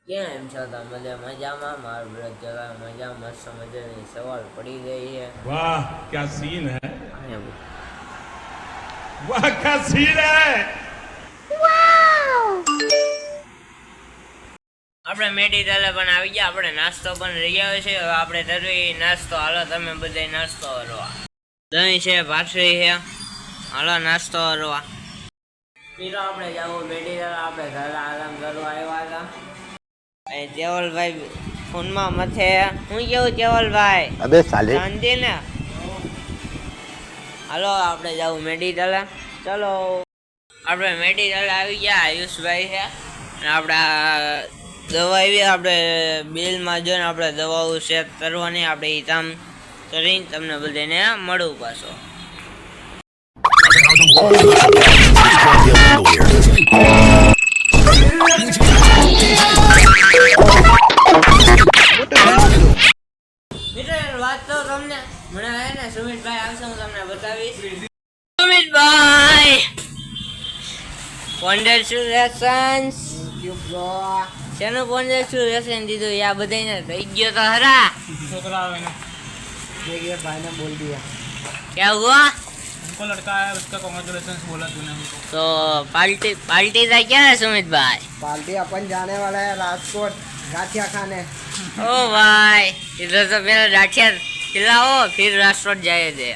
કેમ છો તમે બધા મજામાં? મારું બ્રત જરા મજા મસ્ત મજાની સવાલ પડી ગઈ છે. वाह क्या सीन है। અહીંયા બોલ. वाह क्या सीन है। આપણે મેડિકલે પણ આવી ગયા, આપણે નાસ્તો પણ રહી આવ્યો છે. હવે આપણે તરવી નાસ્તો. હાલો તમે બધા નાસ્તો કરવા. દહીં છે, ભાખરી છે, હાલો નાસ્તો કરવા. પીરો આપણે જવું મેડિકલ, આપણે ઘરે આરામ કરવા આવ્યા હતા. અહીં કેવલભાઈ ફોનમાં મથે. હું કેવું કેવલભાઈ? अबे साले શાંતિ ને? હાલો આપણે જવું મેડિકલે. ચલો આપણે મેડિકલ આવી ગયા. આયુષભાઈ છે અને આપણે દવા આવી. આપણે બિલમાં જોઈને આપણે દવાઓ ચેક કરવાની. આપણે એ કામ કરીને તમને બધાને મળવું પાછો. મિત્રો વાત તો તમને હમણાં ને સુમિતભાઈ આવશે, હું તમને બતાવીશ. સુમિતભાઈ કોન્ગ્રેચ્યુલેશન્સ. શેનું કોન્ગ્રેચ્યુલેશન દીધું? યા બધાને થઈ ગયો તો હરા. छोकरा है ना, ये भाई ने बोल दिया क्या हुआ? हमको लड़का है, उसका कॉन्ग्रेचुलेशन बोला तूने हमको। तो पार्टी था क्या है सुमितभाई? पार्टी अपन जाने वाला है राजकोट गाठिया खाने। ओ भाई इधर तो पहले राठिया खिलाओ फिर राष्ट्रोट जाए थे.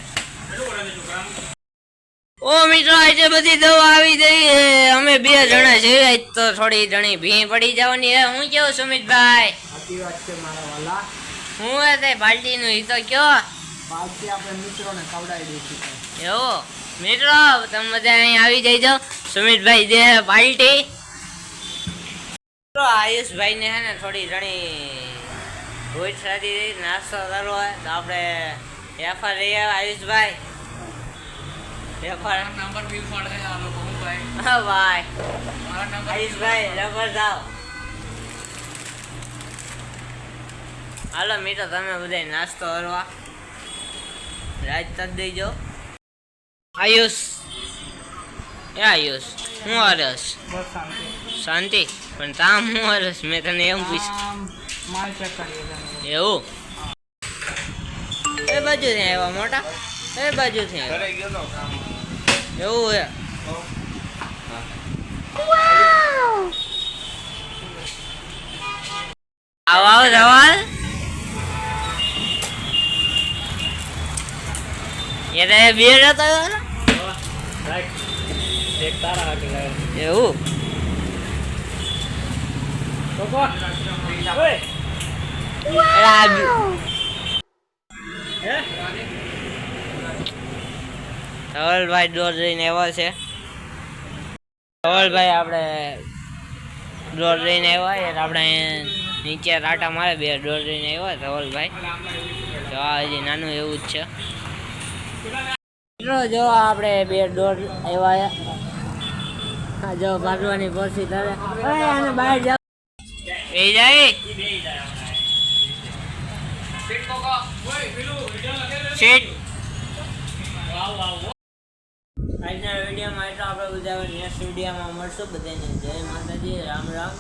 ઓ મિત્રો આજે બધી દવા આવી ગઈ છે. અમે બે જણા છીએ, આજ તો થોડી ઘણી ભી પડી જવાની છે. હું કેવું સુમિતભાઈ? સાચી વાત છે મારા વાલા. હું તે પાર્ટી નું ઈ તો કયો. પાર્ટી આપણે મિત્રોને ખવડાવી દઈશું. એવો મિત્રો તમે બધા અહીં આવી જઈજો. સુમિતભાઈ દે પાર્ટી. તો આયુષભાઈ ને હે ને થોડી ઘણી ભૂખ સાદી નાસ્તો કરવો હોય તો આપણે એફઆર લઈ આવ્યા. આયુષભાઈ એફઆર नंबर भी पड़ गए आप लोगों को भाई। હા ભાઈ. हमारा नंबर આયુષભાઈ રબર જાઓ. હાલો મિત્રો તમે બધા નાસ્તો કરવા રાજ તક દેજો. આયુષ એ આયુષ હું હરસ? बस शांति। શાંતિ પણ તામ હું હરસ? મેં તને એમ પૂછ્યું. माल चेक करिएगा। એવું એ બાજુથી આવ્યા મોટા, એ બાજુથી આવ્યા. એવું હે. આવો આવો સવાલ. એ તો બે હતો देखता रहा कि એવું. ओए ધવલભાઈ દોર લઈને આવ્યા છે. ધવલભાઈ આપણે દોર લઈને આવ્યા એટલે આપણે નીચે રાટા મારે બે દોર લઈને આવ્યા ધવલભાઈ. તો આ હજી નાનું એવું જ છે. મિત્રો જો આપણે બે દોર આવ્યા. હા જો ભાગવાની પરથી તારે આને બહાર જાવ એ જાય સીટ. આજના વિડીયોમાં એટલો. આપણે બધા નેક્સ્ટ વિડીયોમાં મળશું. બધાને જય માતાજી, રામ રામ.